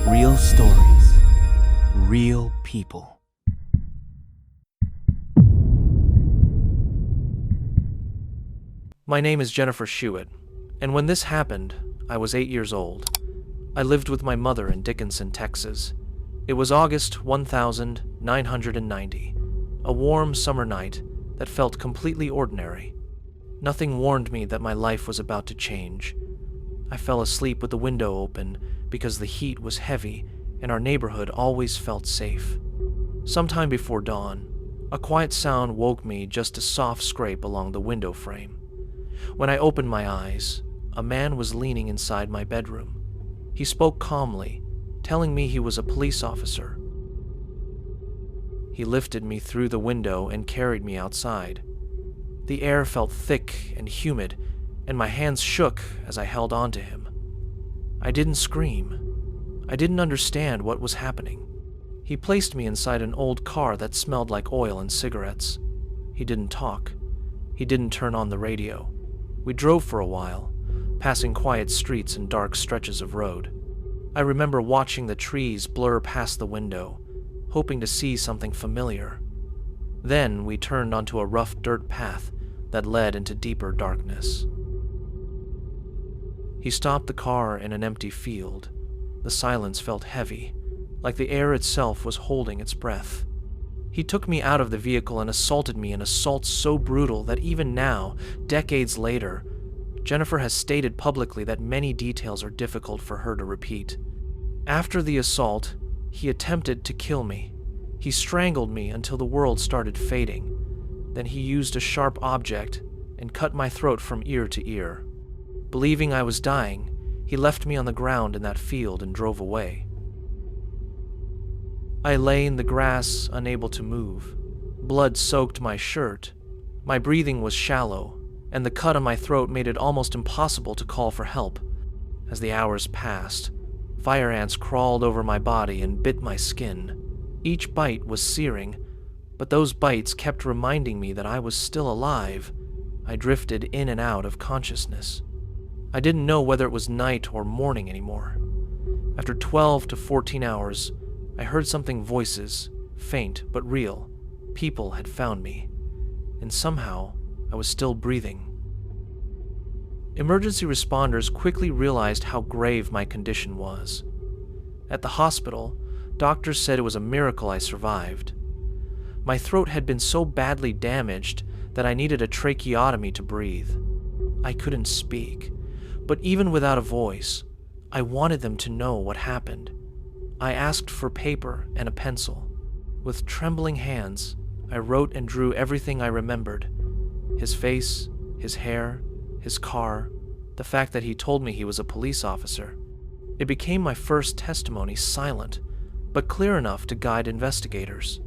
Real stories, real people. My name is Jennifer Schuett, and when this happened, I was 8 years old. I lived with my mother in Dickinson, Texas. It was August 1990, a warm summer night that felt completely ordinary. Nothing warned me that my life was about to change. I fell asleep with the window open because the heat was heavy and our neighborhood always felt safe. Sometime before dawn, a quiet sound woke me, just a soft scrape along the window frame. When I opened my eyes, a man was leaning inside my bedroom. He spoke calmly, telling me he was a police officer. He lifted me through the window and carried me outside. The air felt thick and humid, and my hands shook as I held on to him. I didn't scream. I didn't understand what was happening. He placed me inside an old car that smelled like oil and cigarettes. He didn't talk. He didn't turn on the radio. We drove for a while, passing quiet streets and dark stretches of road. I remember watching the trees blur past the window, hoping to see something familiar. Then we turned onto a rough dirt path that led into deeper darkness. He stopped the car in an empty field. The silence felt heavy, like the air itself was holding its breath. He took me out of the vehicle and assaulted me, an assault so brutal that even now, decades later, Jennifer has stated publicly that many details are difficult for her to repeat. After the assault, he attempted to kill me. He strangled me until the world started fading. Then he used a sharp object and cut my throat from ear to ear. Believing I was dying, he left me on the ground in that field and drove away. I lay in the grass, unable to move. Blood soaked my shirt. My breathing was shallow, and the cut on my throat made it almost impossible to call for help. As the hours passed, fire ants crawled over my body and bit my skin. Each bite was searing, but those bites kept reminding me that I was still alive. I drifted in and out of consciousness. I didn't know whether it was night or morning anymore. After 12 to 14 hours, I heard something, voices, faint but real. People had found me, and somehow I was still breathing. Emergency responders quickly realized how grave my condition was. At the hospital, doctors said it was a miracle I survived. My throat had been so badly damaged that I needed a tracheotomy to breathe. I couldn't speak, but even without a voice, I wanted them to know what happened. I asked for paper and a pencil. With trembling hands, I wrote and drew everything I remembered. His face, his hair, his car, the fact that he told me he was a police officer. It became my first testimony, silent, but clear enough to guide investigators.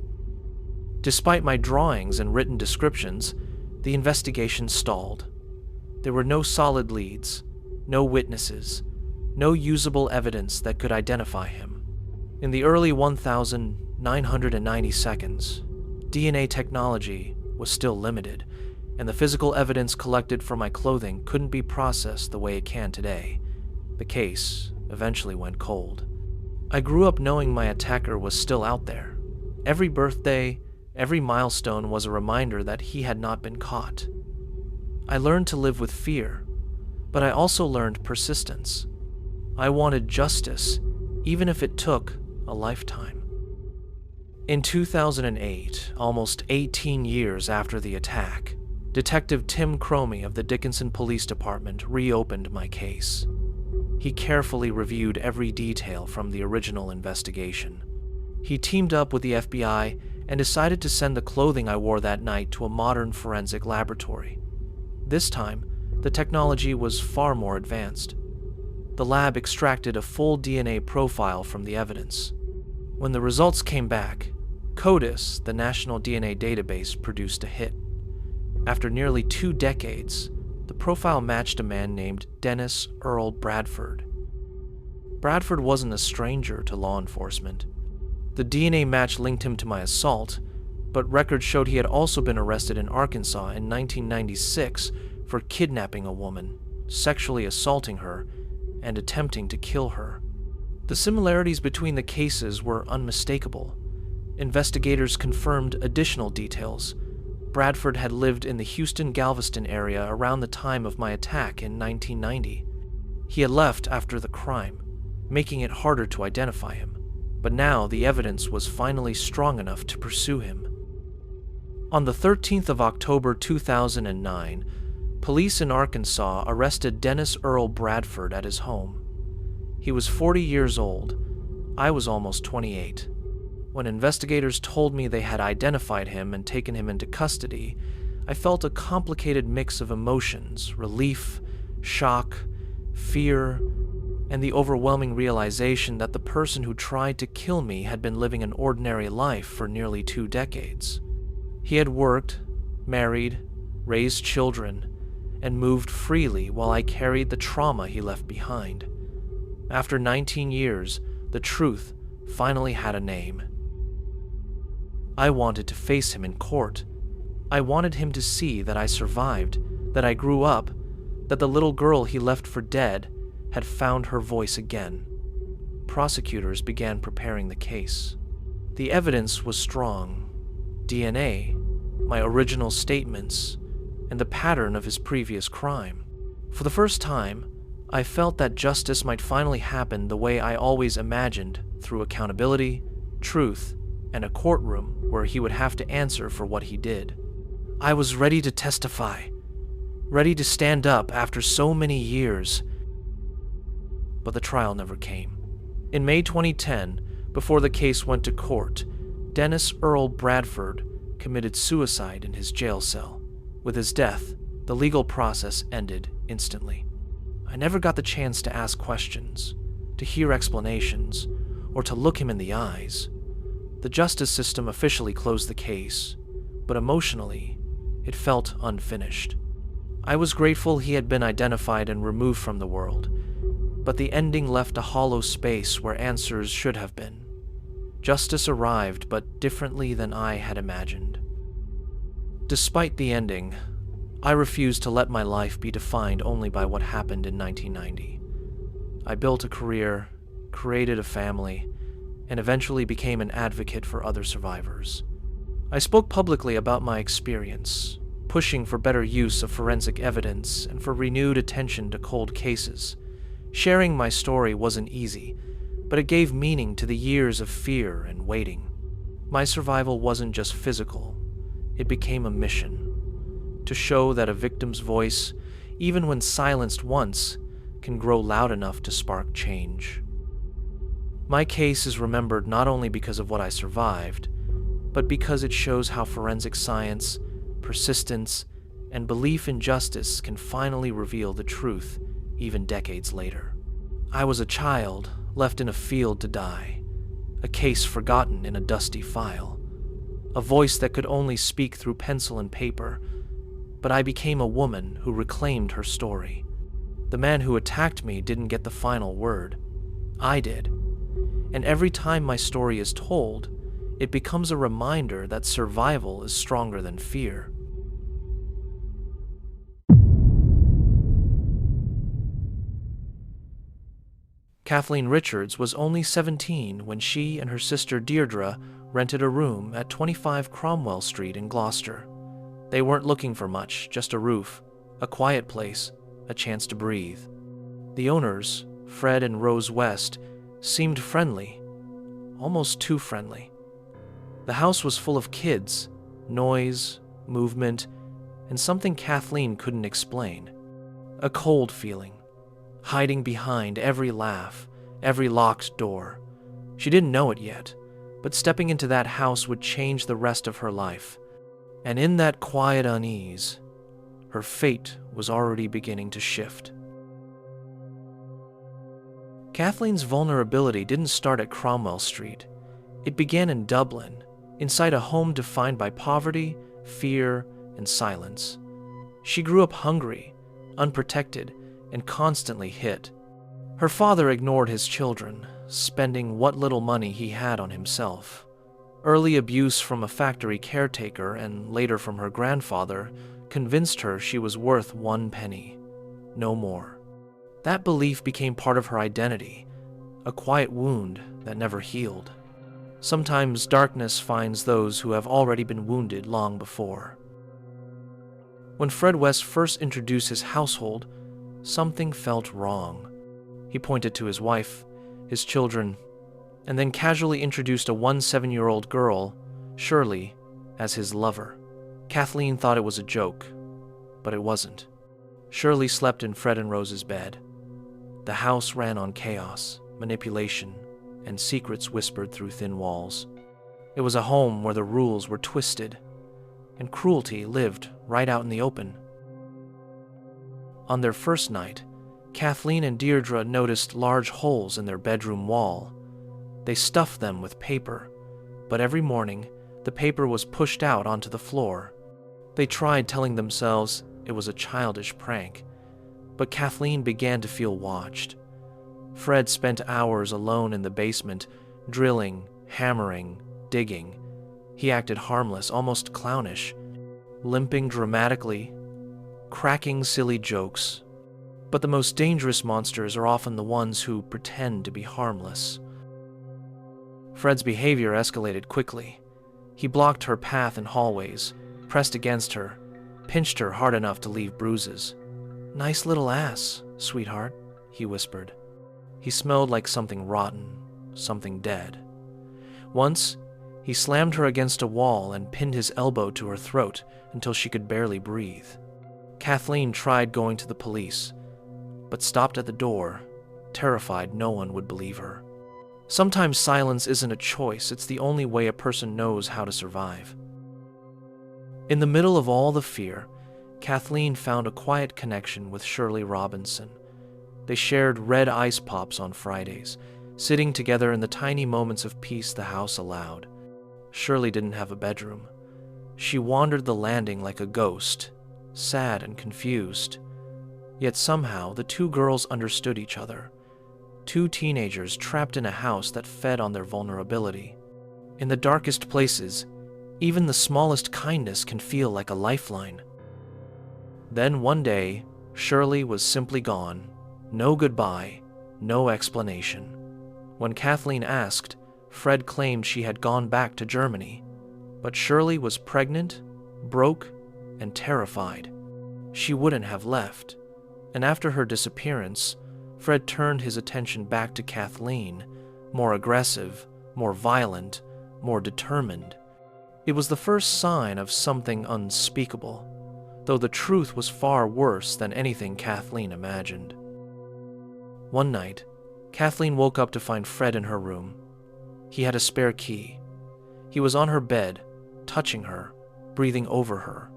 Despite my drawings and written descriptions, the investigation stalled. There were no solid leads, no witnesses, no usable evidence that could identify him. In the early 1990 seconds, DNA technology was still limited, and the physical evidence collected from my clothing couldn't be processed the way it can today. The case eventually went cold. I grew up knowing my attacker was still out there. Every birthday, every milestone was a reminder that he had not been caught. I learned to live with fear, but I also learned persistence. I wanted justice, even if it took a lifetime. In 2008, almost 18 years after the attack, Detective Tim Cromie of the Dickinson Police Department reopened my case. He carefully reviewed every detail from the original investigation. He teamed up with the FBI and decided to send the clothing I wore that night to a modern forensic laboratory. This time, the technology was far more advanced. The lab extracted a full DNA profile from the evidence. When the results came back, CODIS, the National DNA Database, produced a hit. After nearly 2 decades, the profile matched a man named Dennis Earl Bradford. Bradford wasn't a stranger to law enforcement. The DNA match linked him to my assault, but records showed he had also been arrested in Arkansas in 1996 for kidnapping a woman, sexually assaulting her, and attempting to kill her. The similarities between the cases were unmistakable. Investigators confirmed additional details. Bradford had lived in the Houston-Galveston area around the time of my attack in 1990. He had left after the crime, making it harder to identify him. But now the evidence was finally strong enough to pursue him. On the 13th of October 2009, police in Arkansas arrested Dennis Earl Bradford at his home. He was 40 years old. I was almost 28. When investigators told me they had identified him and taken him into custody, I felt a complicated mix of emotions: relief, shock, fear, and the overwhelming realization that the person who tried to kill me had been living an ordinary life for nearly 2 decades. He had worked, married, raised children, and moved freely while I carried the trauma he left behind. After 19 years, the truth finally had a name. I wanted to face him in court. I wanted him to see that I survived, that I grew up, that the little girl he left for dead had found her voice again. Prosecutors began preparing the case. The evidence was strong: DNA, my original statements, and the pattern of his previous crime. For the first time, I felt that justice might finally happen the way I always imagined, through accountability, truth, and a courtroom where he would have to answer for what he did. I was ready to testify, ready to stand up after so many years. But the trial never came. In May 2010, before the case went to court, Dennis Earl Bradford committed suicide in his jail cell. With his death, the legal process ended instantly. I never got the chance to ask questions, to hear explanations, or to look him in the eyes. The justice system officially closed the case, but emotionally, it felt unfinished. I was grateful he had been identified and removed from the world, but the ending left a hollow space where answers should have been. Justice arrived, but differently than I had imagined. Despite the ending, I refused to let my life be defined only by what happened in 1990. I built a career, created a family, and eventually became an advocate for other survivors. I spoke publicly about my experience, pushing for better use of forensic evidence and for renewed attention to cold cases. Sharing my story wasn't easy, but it gave meaning to the years of fear and waiting. My survival wasn't just physical, it became a mission. To show that a victim's voice, even when silenced once, can grow loud enough to spark change. My case is remembered not only because of what I survived, but because it shows how forensic science, persistence, and belief in justice can finally reveal the truth even decades later. I was a child left in a field to die, a case forgotten in a dusty file, a voice that could only speak through pencil and paper, but I became a woman who reclaimed her story. The man who attacked me didn't get the final word. I did. And every time my story is told, it becomes a reminder that survival is stronger than fear. Kathleen Richards was only 17 when she and her sister Deirdre rented a room at 25 Cromwell Street in Gloucester. They weren't looking for much, just a roof, a quiet place, a chance to breathe. The owners, Fred and Rose West, seemed friendly, almost too friendly. The house was full of kids, noise, movement, and something Kathleen couldn't explain. A cold feeling, hiding behind every laugh, every locked door. She didn't know it yet, but stepping into that house would change the rest of her life. And in that quiet unease, her fate was already beginning to shift. Kathleen's vulnerability didn't start at Cromwell Street. It began in Dublin, inside a home defined by poverty, fear, and silence. She grew up hungry, unprotected, and constantly hit. Her father ignored his children, spending what little money he had on himself. Early abuse from a factory caretaker and later from her grandfather convinced her she was worth 1 penny, no more. That belief became part of her identity, a quiet wound that never healed. Sometimes darkness finds those who have already been wounded long before. When Fred West first introduced his household, something felt wrong. He pointed to his wife, his children, and then casually introduced a 17-year-old girl, Shirley, as his lover. Kathleen thought it was a joke, but it wasn't. Shirley slept in Fred and Rose's bed. The house ran on chaos, manipulation, and secrets whispered through thin walls. It was a home where the rules were twisted, and cruelty lived right out in the open. On their first night, Kathleen and Deirdre noticed large holes in their bedroom wall. They stuffed them with paper, but every morning, the paper was pushed out onto the floor. They tried telling themselves it was a childish prank, but Kathleen began to feel watched. Fred spent hours alone in the basement, drilling, hammering, digging. He acted harmless, almost clownish, limping dramatically, cracking silly jokes. But the most dangerous monsters are often the ones who pretend to be harmless. Fred's behavior escalated quickly. He blocked her path in hallways, pressed against her, pinched her hard enough to leave bruises. "Nice little ass, sweetheart," he whispered. He smelled like something rotten, something dead. Once, he slammed her against a wall and pinned his elbow to her throat until she could barely breathe. Kathleen tried going to the police, but stopped at the door, terrified no one would believe her. Sometimes silence isn't a choice, it's the only way a person knows how to survive. In the middle of all the fear, Kathleen found a quiet connection with Shirley Robinson. They shared red ice pops on Fridays, sitting together in the tiny moments of peace the house allowed. Shirley didn't have a bedroom. She wandered the landing like a ghost, sad and confused. Yet somehow the two girls understood each other. Two teenagers trapped in a house that fed on their vulnerability. In the darkest places, even the smallest kindness can feel like a lifeline. Then one day, Shirley was simply gone. No goodbye, no explanation. When Kathleen asked, Fred claimed she had gone back to Germany. But Shirley was pregnant, broke, and terrified. She wouldn't have left. And after her disappearance, Fred turned his attention back to Kathleen, more aggressive, more violent, more determined. It was the first sign of something unspeakable, though the truth was far worse than anything Kathleen imagined. One night, Kathleen woke up to find Fred in her room. He had a spare key. He was on her bed, touching her, breathing over her.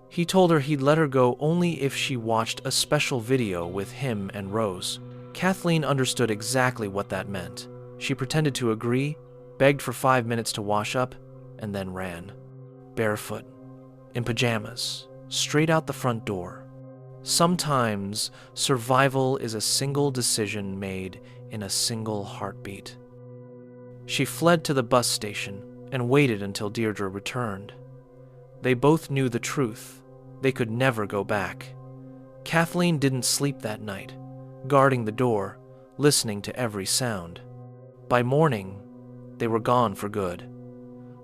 He told her he'd let her go only if she watched a special video with him and Rose. Kathleen understood exactly what that meant. She pretended to agree, begged for 5 minutes to wash up, and then ran. Barefoot, in pajamas, straight out the front door. Sometimes survival is a single decision made in a single heartbeat. She fled to the bus station and waited until Deirdre returned. They both knew the truth. They could never go back. Kathleen didn't sleep that night, guarding the door, listening to every sound. By morning, they were gone for good.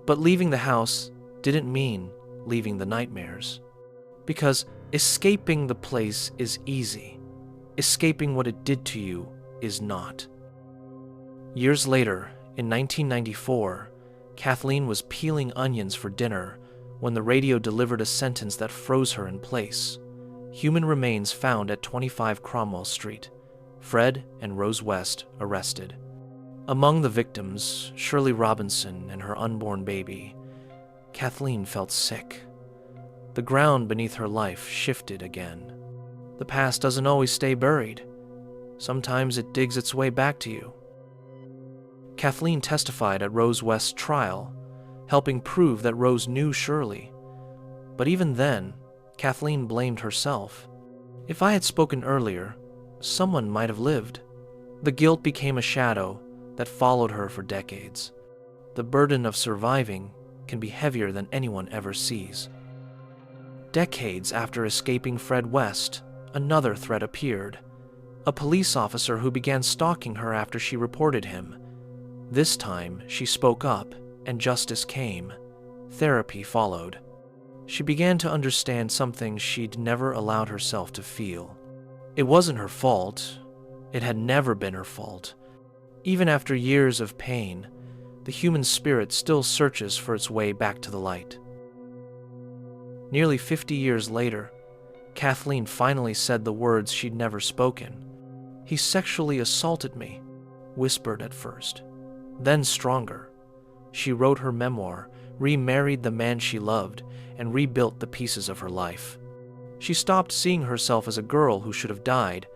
But leaving the house didn't mean leaving the nightmares. Because escaping the place is easy. Escaping what it did to you is not. Years later, in 1994, Kathleen was peeling onions for dinner when the radio delivered a sentence that froze her in place. Human remains found at 25 Cromwell Street. Fred and Rose West arrested. Among the victims, Shirley Robinson and her unborn baby. Kathleen felt sick. The ground beneath her life shifted again. The past doesn't always stay buried. Sometimes it digs its way back to you. Kathleen testified at Rose West's trial, helping prove that Rose knew Shirley. But even then, Kathleen blamed herself. If I had spoken earlier, someone might have lived. The guilt became a shadow that followed her for decades. The burden of surviving can be heavier than anyone ever sees. Decades after escaping Fred West, another threat appeared. a police officer who began stalking her after she reported him. This time, she spoke up, and justice came. Therapy followed. She began to understand something she'd never allowed herself to feel. It wasn't her fault. It had never been her fault. Even after years of pain, the human spirit still searches for its way back to the light. Nearly 50 years later, Kathleen finally said the words she'd never spoken. "He sexually assaulted me," whispered at first. Then stronger. She wrote her memoir, remarried the man she loved, and rebuilt the pieces of her life. She stopped seeing herself as a girl who should have died,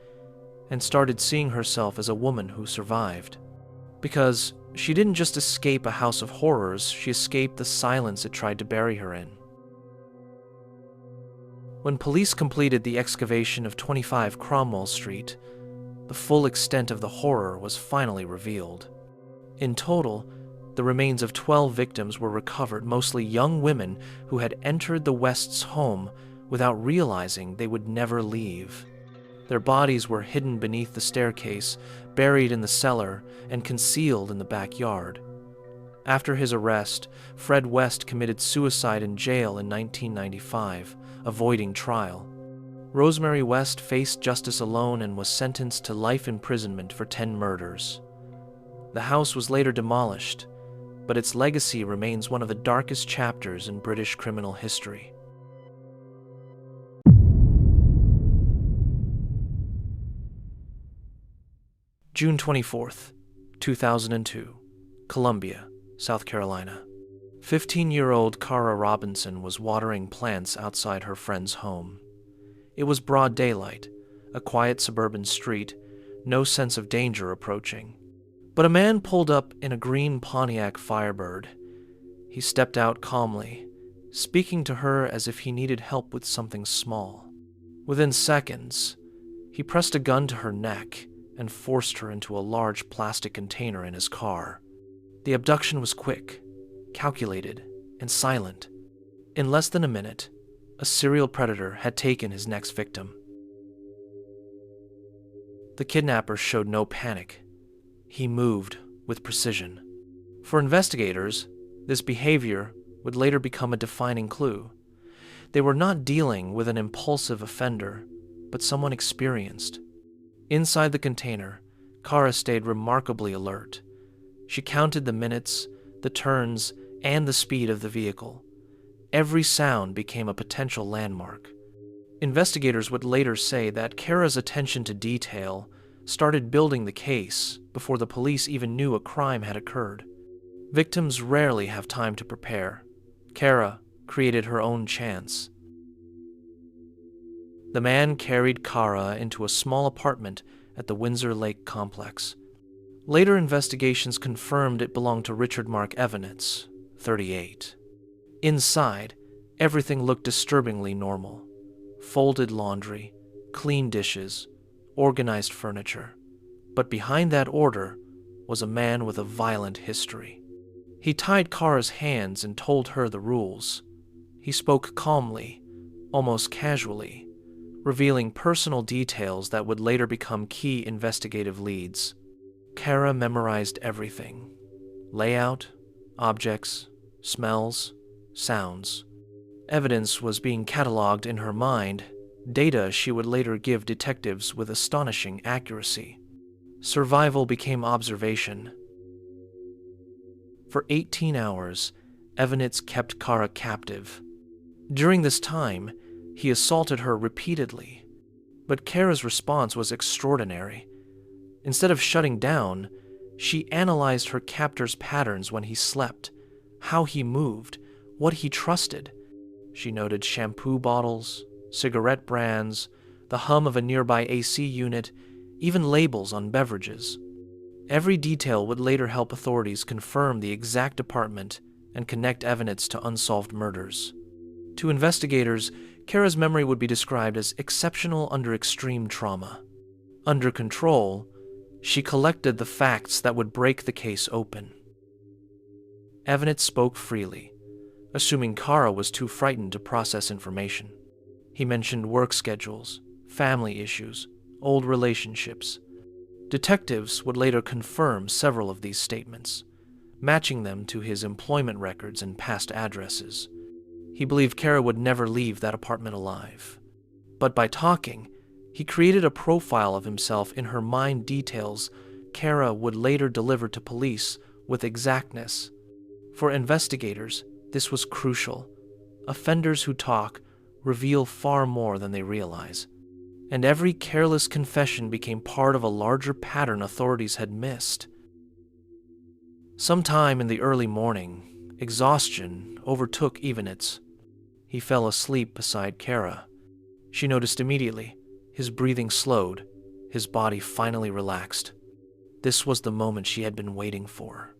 and started seeing herself as a woman who survived. Because she didn't just escape a house of horrors, she escaped the silence it tried to bury her in. When police completed the excavation of 25 Cromwell Street, the full extent of the horror was finally revealed. In total, the remains of 12 victims were recovered, mostly young women who had entered the West's home without realizing they would never leave. Their bodies were hidden beneath the staircase, buried in the cellar, and concealed in the backyard. After his arrest, Fred West committed suicide in jail in 1995, avoiding trial. Rosemary West faced justice alone and was sentenced to life imprisonment for 10 murders. The house was later demolished, but its legacy remains one of the darkest chapters in British criminal history. June 24th, 2002, Columbia, South Carolina. 15-year-old Cara Robinson was watering plants outside her friend's home. It was broad daylight, a quiet suburban street, no sense of danger approaching. But a man pulled up in a green Pontiac Firebird. He stepped out calmly, speaking to her as if he needed help with something small. Within seconds, he pressed a gun to her neck and forced her into a large plastic container in his car. The abduction was quick, calculated, and silent. In less than a minute, a serial predator had taken his next victim. The kidnapper showed no panic. He moved with precision. For investigators, this behavior would later become a defining clue. They were not dealing with an impulsive offender, but someone experienced. Inside the container, Cara stayed remarkably alert. She counted the minutes, the turns, and the speed of the vehicle. Every sound became a potential landmark. Investigators would later say that Cara's attention to detail started building the case before the police even knew a crime had occurred. Victims rarely have time to prepare. Cara created her own chance. The man carried Cara into a small apartment at the Windsor Lake complex. Later investigations confirmed it belonged to Richard Mark Evanitz, 38. Inside, everything looked disturbingly normal. Folded laundry, clean dishes, organized furniture. But behind that order was a man with a violent history. He tied Cara's hands and told her the rules. He spoke calmly, almost casually, revealing personal details that would later become key investigative leads. Cara memorized everything: layout, objects, smells, sounds. Evidence was being cataloged in her mind, data she would later give detectives with astonishing accuracy. Survival became observation. For 18 hours, Evanitz kept Cara captive. During this time, he assaulted her repeatedly. But Cara's response was extraordinary. Instead of shutting down, she analyzed her captor's patterns when he slept, how he moved, what he trusted. She noted shampoo bottles, cigarette brands, the hum of a nearby AC unit, even labels on beverages. Every detail would later help authorities confirm the exact apartment and connect Evanitz to unsolved murders. To investigators, Cara's memory would be described as exceptional under extreme trauma. Under control, she collected the facts that would break the case open. Evanitz spoke freely, assuming Cara was too frightened to process information. He mentioned work schedules, family issues, old relationships. Detectives would later confirm several of these statements, matching them to his employment records and past addresses. He believed Kara would never leave that apartment alive. But by talking, he created a profile of himself in her mind, details Kara would later deliver to police with exactness. For investigators, this was crucial. Offenders who talk reveal far more than they realize, and every careless confession became part of a larger pattern authorities had missed. Sometime in the early morning, exhaustion overtook Ivanitz. He fell asleep beside Kara. She noticed immediately. His breathing slowed, his body finally relaxed. This was the moment she had been waiting for.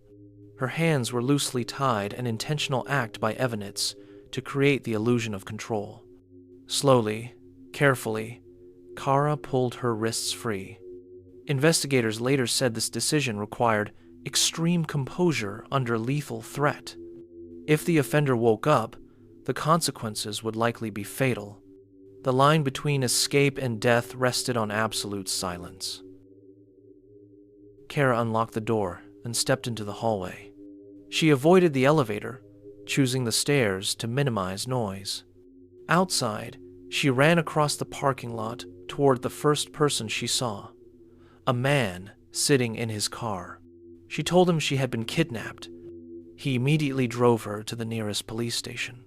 Her hands were loosely tied, an intentional act by Ivanitz to create the illusion of control. Slowly, carefully, Kara pulled her wrists free. Investigators later said this decision required extreme composure under lethal threat. If the offender woke up, the consequences would likely be fatal. The line between escape and death rested on absolute silence. Kara unlocked the door and stepped into the hallway. She avoided the elevator, choosing the stairs to minimize noise. Outside, she ran across the parking lot toward the first person she saw, a man sitting in his car. She told him she had been kidnapped. He immediately drove her to the nearest police station.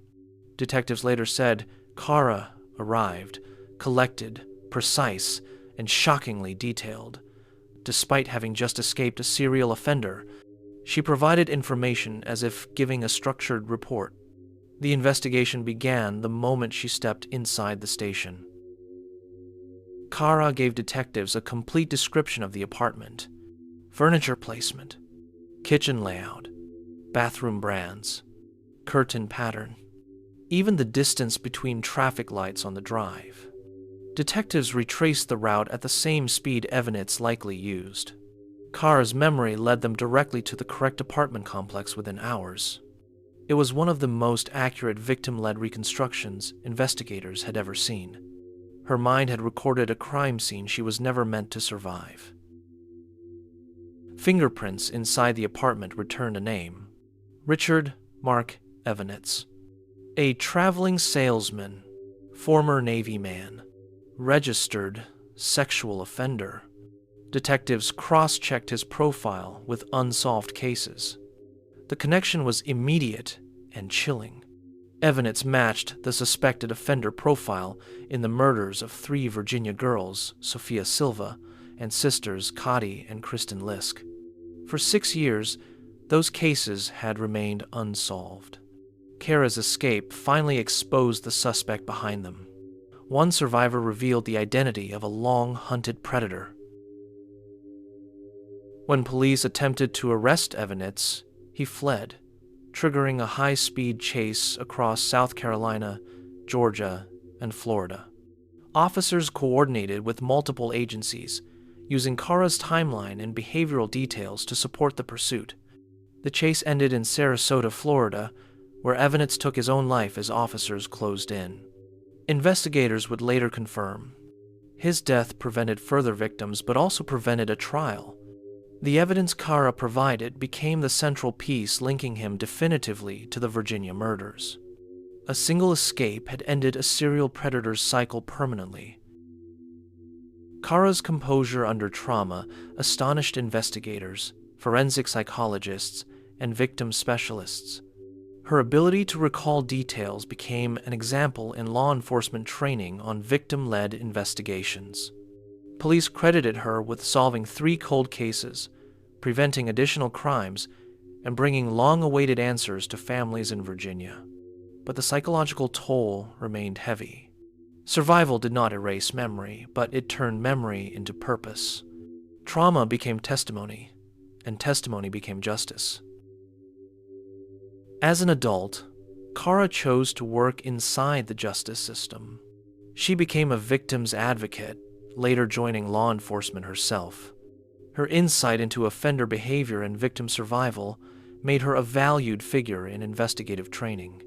Detectives later said Kara arrived, collected, precise, and shockingly detailed. Despite having just escaped a serial offender, she provided information as if giving a structured report. The investigation began the moment she stepped inside the station. Kara gave detectives a complete description of the apartment: furniture placement, kitchen layout, bathroom brands, curtain pattern, even the distance between traffic lights on the drive. Detectives retraced the route at the same speed Ivanitz likely used. Kara's memory led them directly to the correct apartment complex within hours. It was one of the most accurate victim-led reconstructions investigators had ever seen. Her mind had recorded a crime scene she was never meant to survive. Fingerprints inside the apartment returned a name: Richard Mark Ivanitz. A traveling salesman, former Navy man, registered sexual offender. Detectives cross-checked his profile with unsolved cases. The connection was immediate and chilling. Ivanitz matched the suspected offender profile in the murders of 3 Virginia girls, Sophia Silva, and sisters Cotty and Kristen Lisk. For 6 years, those cases had remained unsolved. Kara's escape finally exposed the suspect behind them. One survivor revealed the identity of a long-hunted predator. When police attempted to arrest Ivanitz, he fled, triggering a high-speed chase across South Carolina, Georgia, and Florida. Officers coordinated with multiple agencies, using Kara's timeline and behavioral details to support the pursuit. The chase ended in Sarasota, Florida, where Ivanitz took his own life as officers closed in. Investigators would later confirm his death prevented further victims but also prevented a trial. The evidence Kara provided became the central piece linking him definitively to the Virginia murders. A single escape had ended a serial predator's cycle permanently. Kara's composure under trauma astonished investigators, forensic psychologists, and victim specialists. Her ability to recall details became an example in law enforcement training on victim-led investigations. Police credited her with solving 3 cold cases, preventing additional crimes, and bringing long-awaited answers to families in Virginia. But the psychological toll remained heavy. Survival did not erase memory, but it turned memory into purpose. Trauma became testimony, and testimony became justice. As an adult, Kara chose to work inside the justice system. She became a victim's advocate, later joining law enforcement herself. Her insight into offender behavior and victim survival made her a valued figure in investigative training.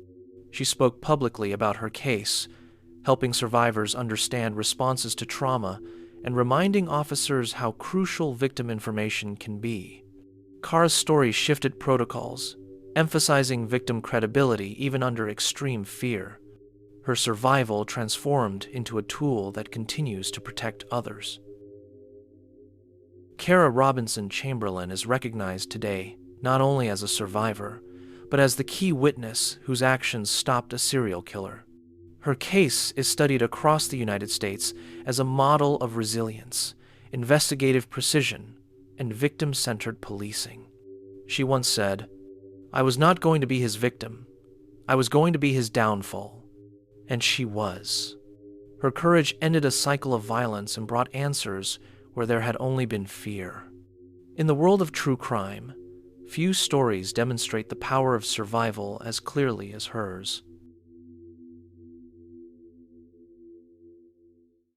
She spoke publicly about her case, helping survivors understand responses to trauma and reminding officers how crucial victim information can be. Kara's story shifted protocols, emphasizing victim credibility even under extreme fear. Her survival transformed into a tool that continues to protect others. Kara Robinson Chamberlain is recognized today not only as a survivor, but as the key witness whose actions stopped a serial killer. Her case is studied across the United States as a model of resilience, investigative precision, and victim-centered policing. She once said, "I was not going to be his victim. I was going to be his downfall." And she was. Her courage ended a cycle of violence and brought answers where there had only been fear. In the world of true crime, few stories demonstrate the power of survival as clearly as hers.